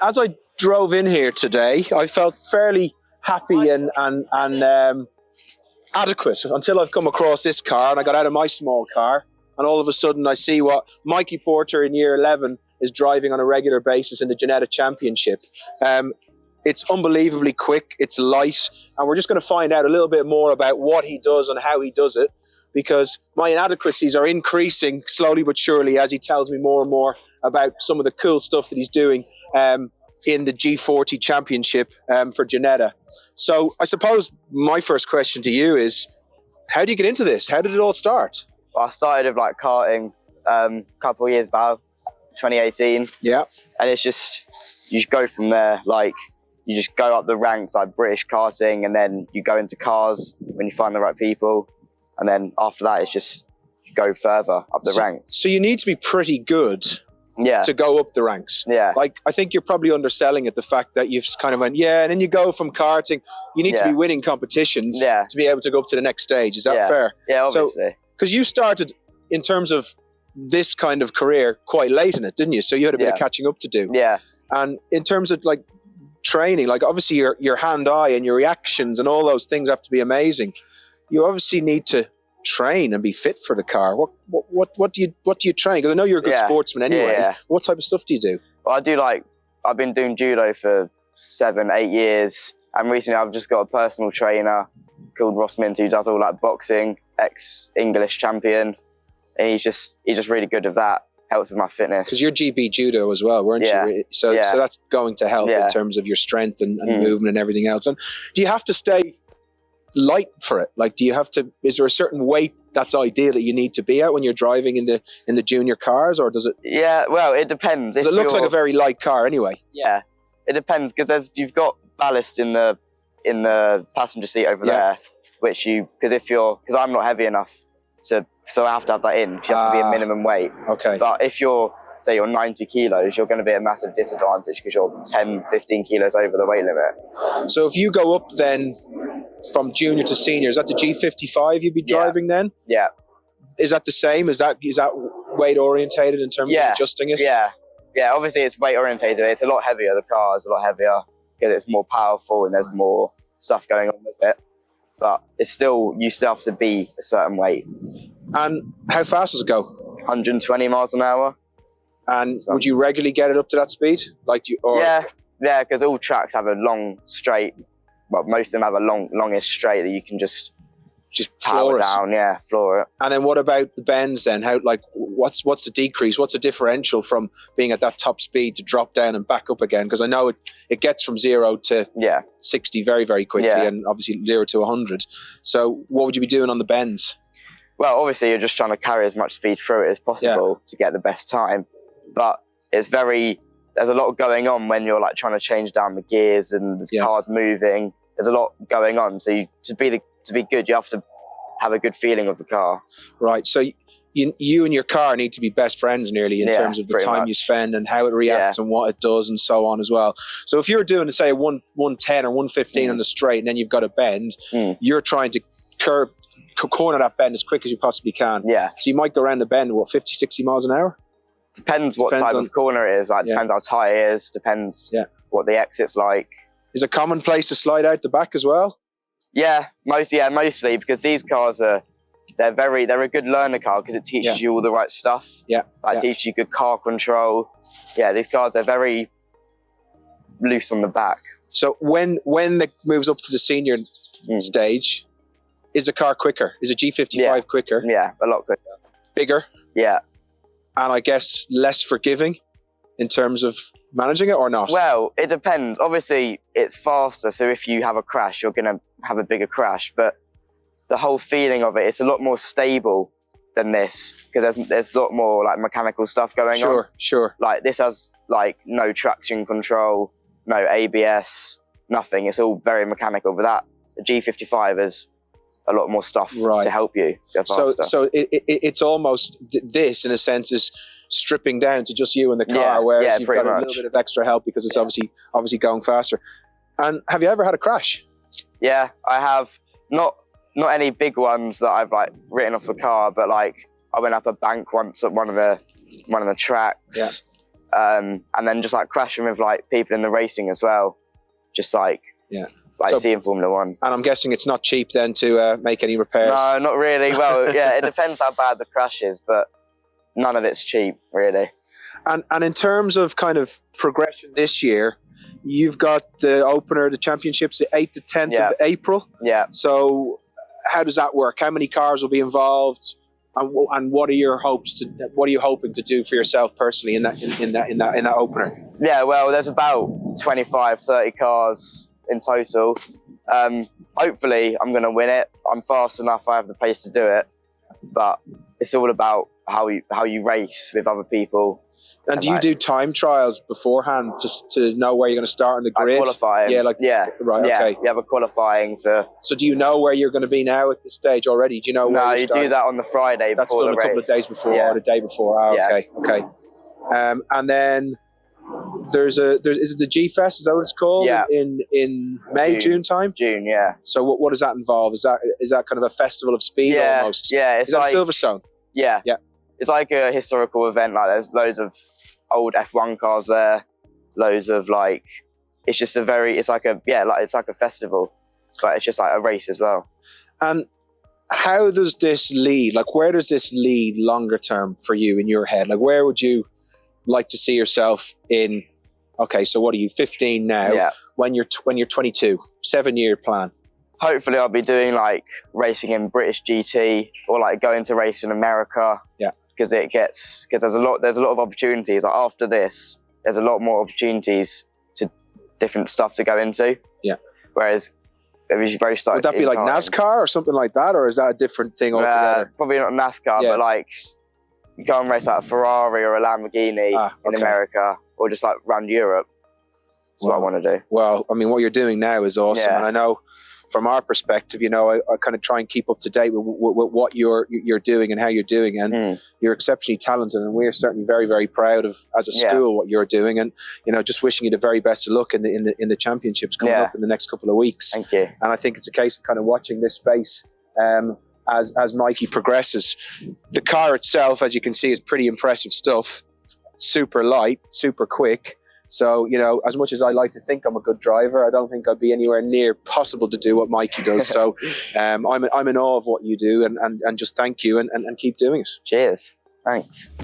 as I drove in here today, I felt fairly happy and adequate until I've come across this car, and I got out of my small car, and all of a sudden I see what Mikey Porter in year 11 is driving on a regular basis in the Ginetta Championship. It's unbelievably quick, it's light, and we're just going to find out a little bit more about what he does and how he does it, because my inadequacies are increasing slowly but surely as he tells me more and more about some of the cool stuff that he's doing in the G40 Championship for Ginetta. So I suppose my first question to you is, how do you get into this? How did it all start? Well, I started with like karting a couple of years back, 2018. Yeah. And it's just, you just go from there. Like, you just go up the ranks, like British karting, and then you go into cars when you find the right people. And then after that, it's just you go further up the ranks. So you need to be pretty good to go up the ranks. Yeah. Like, I think you're probably underselling it, the fact that you've kind of went, and then you go from karting, you need to be winning competitions to be able to go up to the next stage. Is that fair? Yeah, obviously. Because you started, in terms of this kind of career, quite late in it, didn't you? So you had a bit of catching up to do. Yeah. And in terms of like training, like obviously your hand-eye and your reactions and all those things have to be amazing. You obviously need to train and be fit for the car. What do you train? Because I know you're a good sportsman anyway. Yeah. What type of stuff do you do? Well, I've been doing judo for 7-8 years, and recently I've just got a personal trainer called Ross Mint who does all that boxing, ex-English champion, and he's just really good at that. Helps with my fitness. Because you're GB judo as well, weren't you? So that's going to help in terms of your strength and movement and everything else. And do you have to stay light for it? Like, is there a certain weight that's ideal that you need to be at when you're driving in the junior cars, or does it? Yeah, well, it depends. It looks like a very light car anyway. Yeah, it depends, because you've got ballast in the passenger seat over there, because I'm not heavy enough so I have to have that in. You have to be a minimum weight. Okay. But if you're 90 kilos, you're going to be at a massive disadvantage because you're 10, 15 kilos over the weight limit. So if you go up then from junior to senior, is that the G55 you'd be driving then? Yeah. Is that the same? Is that weight orientated in terms of adjusting it? Yeah. Yeah, obviously it's weight orientated. It's a lot heavier. The car is a lot heavier because it's more powerful and there's more stuff going on with it. But it's still, you still have to be a certain weight. And how fast does it go? 120 miles an hour. And would you regularly get it up to that speed? Yeah, because all tracks have a long straight. Well, most of them have a longish straight that you can just power down. Yeah, floor it. And then what about the bends then? How, like, what's the decrease? What's the differential from being at that top speed to drop down and back up again? Because I know it gets from 0 to 60 very, very quickly, and obviously 0 to 100. So what would you be doing on the bends? Well, obviously you're just trying to carry as much speed through it as possible to get the best time. But there's a lot going on when you're like trying to change down the gears and there's cars moving. There's a lot going on. So to be good, you have to have a good feeling of the car. Right. So you and your car need to be best friends nearly in terms of the time you spend and how it reacts and what it does and so on as well. So if you're doing, say, a 110 or 115 on the straight and then you've got a bend, you're trying to corner that bend as quick as you possibly can. Yeah. So you might go around the bend, 50, 60 miles an hour? Depends what type of corner it is. Like, depends how tight it is. Depends what the exit's like. Is it commonplace to slide out the back as well? Yeah, mostly, because these cars they're a good learner car because it teaches you all the right stuff. Yeah. It teaches you good car control. Yeah, these cars are very loose on the back. So when it moves up to the senior stage, is the car quicker? Is a G55 quicker? Yeah, a lot quicker. Bigger? Yeah. And I guess less forgiving in terms of managing it, or not? Well, it depends. Obviously, it's faster, so if you have a crash, you're going to have a bigger crash. But the whole feeling of it's a lot more stable than this, because there's a lot more like mechanical stuff going on. Sure. Like this has like no traction control, no ABS, nothing. It's all very mechanical. But the G55 is a lot more stuff to help you go faster. So it's almost this, in a sense, is stripping down to just you and the car, whereas you've got a little bit of extra help because it's obviously going faster. And have you ever had a crash? Yeah, I have. Not any big ones that I've like written off the car, but like I went up a bank once at one of the tracks. and then just like crashing with like people in the racing as well, just like So, seeing Formula One. And I'm guessing it's not cheap then to make any repairs. No, not really. Well, yeah, it depends how bad the crash is, but none of it's cheap, really. And in terms of kind of progression this year, you've got the opener, the championships, the 8th to 10th of April. Yeah. So how does that work? How many cars will be involved? And what are your hopes to? What are you hoping to do for yourself personally in that opener? Yeah, well, there's about 25, 30 cars in total. Hopefully, I'm going to win it. I'm fast enough. I have the pace to do it. But it's all about how you race with other people. And do you do time trials beforehand to know where you're going to start on the grid? Qualifying. Right. Okay. You have a qualifying for. So do you know where you're going to be now at this stage already? Do you know? No, you do that on the Friday. That's before done the a couple race. of days before or the day before. Oh, okay. Okay. And then is it the G Fest? Is that what it's called? Yeah. In May, June time. June, yeah. So what does that involve? Is that kind of a festival of speed almost? Yeah. Is that like Silverstone? Yeah. Yeah. It's like a historical event. Like there's loads of old F1 cars there, loads of like, it's just it's like a festival, but it's just like a race as well. And how does this lead? Like, where does this lead longer term for you in your head? Like, where would you like to see yourself in? Okay, so what are you, 15 now? Yeah. When you're 22, 7-year plan. Hopefully I'll be doing like racing in British GT or like going to race in America. Yeah. Because there's a lot of opportunities. Like after this, there's a lot more opportunities to different stuff to go into. Yeah. Whereas it was very started. Would that be like NASCAR or something like that, or is that a different thing altogether? Probably not NASCAR, but like you go and race like a Ferrari or a Lamborghini in America, or just like around Europe. That's what I want to do. Well, I mean, what you're doing now is awesome, and I know from our perspective, you know, I kind of try and keep up to date with what you're doing and how you're doing, and you're exceptionally talented, and we're certainly very, very proud of as a school what you're doing, and you know, just wishing you the very best of luck in the championships coming up in the next couple of weeks. Thank you. And I think it's a case of kind of watching this space as Mikey progresses. The car itself, as you can see, is pretty impressive stuff. Super light, super quick. So, you know, as much as I like to think I'm a good driver, I don't think I'd be anywhere near possible to do what Mikey does. So I'm in awe of what you do, and just thank you and keep doing it. Cheers. Thanks.